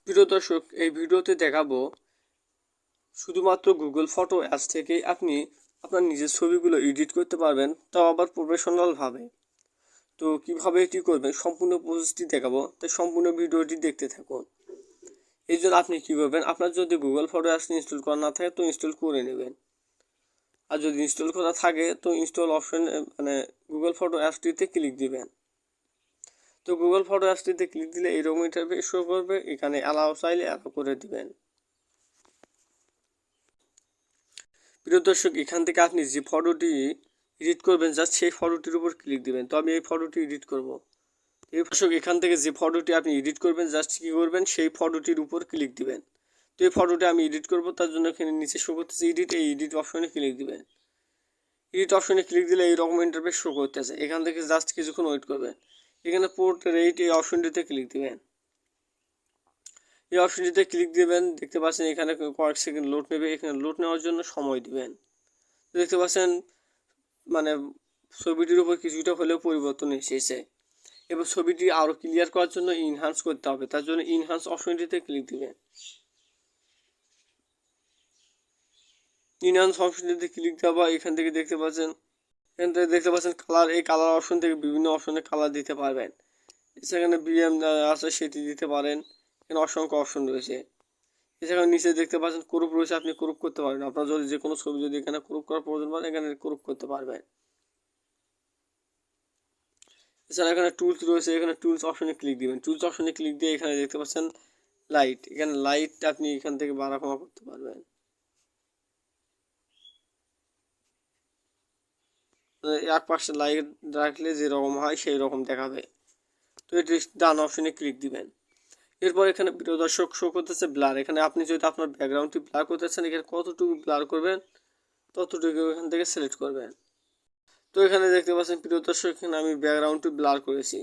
প্রিয় দর্শক, এই ভিডিওতে দেখাবো শুধুমাত্র গুগল ফটো অ্যাপস থেকে আপনি আপনার নিজের ছবিগুলো এডিট করতে পারবেন, তাও আবার প্রফেশনালভাবে। তো কিভাবে এটি করবেন সম্পূর্ণ প্রসেসটি দেখাবো, তাই সম্পূর্ণ ভিডিওটি দেখতে থাকুন। এই জন্য আপনি কী করবেন, আপনার যদি গুগল ফটো অ্যাপস ইনস্টল করা না থাকে তো ইনস্টল করে নেবেন, আর যদি ইনস্টল করা থাকে তো ইনস্টল অপশন গুগল ফটো অ্যাপসটিতে ক্লিক দিবেন। তো গুগল ফটো অ্যাপসটিতে ক্লিক দিলে এইরকম ইন্টারফেস শো করবে, এখানে অ্যালাউ চাইলে অ্যালাউ করে দিবেন। প্রিয় দর্শক, এখান থেকে আপনি যে ফটোটি এডিট করবেন জাস্ট সেই ফটোটির উপর ক্লিক দিবেন। তো আমি এই ফটোটি এডিট করব। এই দর্শক, এখান থেকে যে ফটোটি আপনি এডিট করবেন জাস্ট কী করবেন, সেই ফটোটির উপর ক্লিক দিবেন। তো এই ফটোটি আমি এডিট করব, তার জন্য এখানে নিচে শো করতেছে এডিট, এই এডিট অপশনে ক্লিক দিবেন। এডিট অপশনে ক্লিক দিলে এইরকম ইন্টারফেস শো করতেছে। এখান থেকে জাস্ট কিছুক্ষণ ওয়েট করবেন। এখানে পোর্ট্রেট এই অপশনটিতে ক্লিক দিবেন। এই অপশনটিতে ক্লিক দিবেন, দেখতে পাচ্ছেন এখানে কয়েক সেকেন্ড লোড নেবে। এখানে লোড নেওয়ার জন্য সময় দিবেন। দেখতে পাচ্ছেন ছবিটির উপর কিছুটা হলেও পরিবর্তন এসেছে। এবার ছবিটি আরও ক্লিয়ার করার জন্য ইনহ্যান্স করতে হবে, তার জন্য ইনহ্যান্স অপশনটিতে ক্লিক দিবেন। ইনহ্যান্স অপশনটিতে ক্লিক দেওয়া এখান থেকে দেখতে পাচ্ছেন কালার, এই কালার অপশন থেকে বিভিন্ন অপশনে কালার দিতে পারবেন। সেখানে বিএম আছে সেটি দিতে পারেন। এখানে অসংখ্য অপশন রয়েছে। এছাড়াও নিচে দেখতে পাচ্ছেন ক্রপ রয়েছে, আপনি ক্রপ করতে পারবেন। আপনার যদি যে কোনো ছবি যদি এখানে ক্রপ করার প্রয়োজন পড়ে এখানে ক্রপ করতে পারবেন। এছাড়া এখানে টুলস রয়েছে, এখানে টুলস অপশনে ক্লিক দিবেন। টুলস অপশনে ক্লিক দিয়ে এখানে দেখতে পাচ্ছেন লাইট, এখানে লাইট আপনি এখান থেকে বাড়া কমা করতে পারবেন। এক পাশে লাইট রাখলে যেরকম হয় সেই রকম দেখাবে। তো এটি ডান অপশনে ক্লিক দিবেন। এরপর এখানে প্রিয় দর্শক শো করতেছে ব্লার। এখানে আপনি যদি আপনার ব্যাকগ্রাউন্ডটি ব্লার করতে চান, এখানে কতটুকু ব্লার করবেন ততটুকু এখান থেকে সিলেক্ট করবেন। তো এখানে দেখতে পাচ্ছেন প্রিয় দর্শক, এখানে আমি ব্যাকগ্রাউন্ডটি ব্লার করেছি।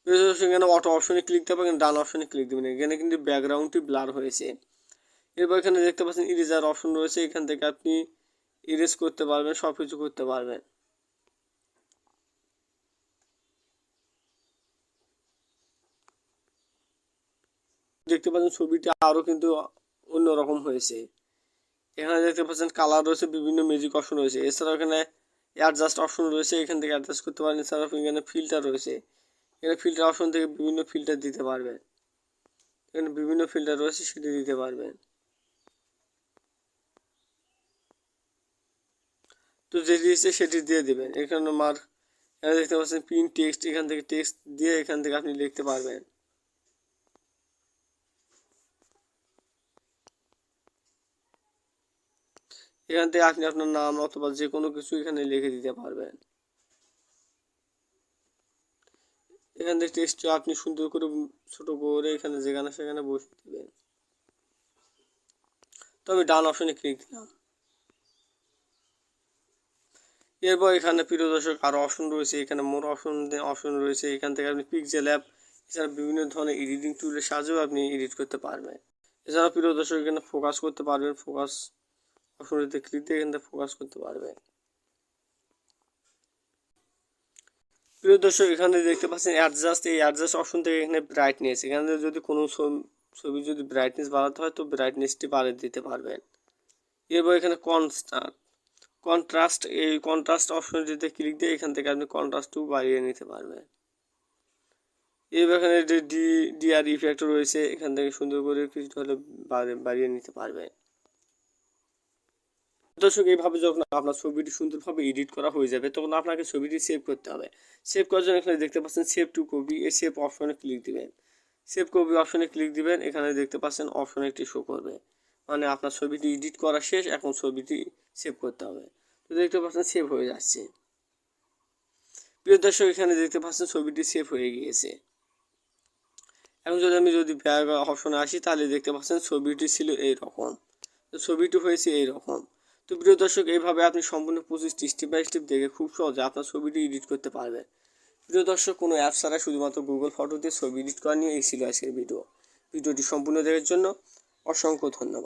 প্রিয় দর্শক, এখানে অটো অপশনে ক্লিক দেবেন, এখানে ডান অপশনে ক্লিক দেবেন। এখানে কিন্তু ব্যাকগ্রাউন্ডটি ব্লার হয়েছে। এরপর এখানে দেখতে পাচ্ছেন ইরেজার অপশন রয়েছে, এখান থেকে আপনি ইরেজ করতে পারবেন, সব কিছু করতে পারবেন। দেখতে পাচ্ছেন ছবিটি আরও কিন্তু অন্যরকম হয়েছে। এখানে দেখতে পাচ্ছেন কালার রয়েছে, বিভিন্ন ম্যাজিক অপশন রয়েছে। এছাড়াও এখানে অ্যাডজাস্ট অপশন রয়েছে, এখান থেকে অ্যাডজাস্ট করতে পারেন। এছাড়াও এখানে ফিল্টার রয়েছে, এখানে ফিল্টার অপশন থেকে বিভিন্ন ফিল্টার দিতে পারবেন। এখানে বিভিন্ন ফিল্টার রয়েছে, সেটি দিতে পারবেন। তো যেটি দিয়েছে সেটি দিয়ে দেবেন। এখানে এখানে দেখতে পাচ্ছেন পিন টেক্সট, এখান থেকে টেক্সট দিয়ে এখান থেকে আপনি লিখতে পারবেন। এখান থেকে আপনি আপনার নাম অথবা যে কোনো কিছু এখানে লিখে দিতে পারবেন। এখান থেকে টেক্সট আপনি সুন্দর করে ছোট করে এখানে যেখানে সেখানে বসিয়ে দেবেন। তো আমি ডান অপশনে ক্লিক দিলাম। এরপর এখানে প্রিয় দর্শক আরও অপশন রয়েছে, এখানে মোর অপশন রয়েছে। এখান থেকে আপনি পিক্সেল অ্যাপ এছাড়া বিভিন্ন ধরনের এডিটিং টুলের সাহায্যেও আপনি এডিট করতে পারবেন। এছাড়া প্রিয় দর্শক এখানে ফোকাস করতে পারবেন, ফোকাস অপশনটিতে ক্লিক দিয়ে এখান থেকে ফোকাস করতে পারবেন। প্রিয় দর্শক, এখানে দেখতে পাচ্ছেন অ্যাডজাস্ট, এই অ্যাডজাস্ট অপশন থেকে এখানে ব্রাইটনেস, এখানে যদি কোনো ছবি যদি ব্রাইটনেস বাড়াতে হয় তো ব্রাইটনেসটি বাড়িয়ে দিতে পারবেন। এরপর এখানে কন্ট্রাস্ট, এই কন্ট্রাস্ট অপশনটিতে ক্লিক দিয়ে এখান থেকে আপনি কন্ট্রাস্টও বাড়িয়ে নিতে পারবেন। এবার এখানে যে ডিআর ইফেক্ট রয়েছে, এখান থেকে সুন্দর করে কিছুটা হলে বাড়িয়ে নিতে পারবেন। দর্শক, এইভাবে যখন আপনার ছবিটি সুন্দরভাবে এডিট করা হয়ে যাবে তখন আপনাকে ছবিটি সেভ করতে হবে। সেভ করার জন্য এখানে দেখতে পাচ্ছেন সেভ টু কপি, এই সেভ অপশনে ক্লিক দিবেন। সেভ কপি অপশনে ক্লিক দিবেন, এখানে দেখতে পাচ্ছেন অপশন একটি শো করবে, মানে আপনার ছবিটি এডিট করা শেষ, এখন ছবিটি সেভ করতে হবে। তো দেখতে পাচ্ছেন সেভ হয়ে যাচ্ছে। প্রিয় দর্শক, এখানে দেখতে পাচ্ছেন ছবিটি সেভ হয়ে গিয়েছে। এখন যদি ব্যাক অপশনে আসি তাহলে দেখতে পাচ্ছেন ছবিটি ছিল এইরকম, তো ছবিটি হয়েছে এইরকম। তো প্রিয় দর্শক, এইভাবে আপনি সম্পূর্ণ প্রসেসটি স্টেপ বাই স্টেপ দেখে খুব সহজে আপনার ছবিটি এডিট করতে পারবেন। প্রিয় দর্শক, কোনো অ্যাপ ছাড়া শুধুমাত্র গুগল ফটো দিয়ে ছবি এডিট করা নিয়ে এই ছিল আজকের ভিডিওটি সম্পূর্ণ দেখার জন্য অসংখ্য ধন্যবাদ।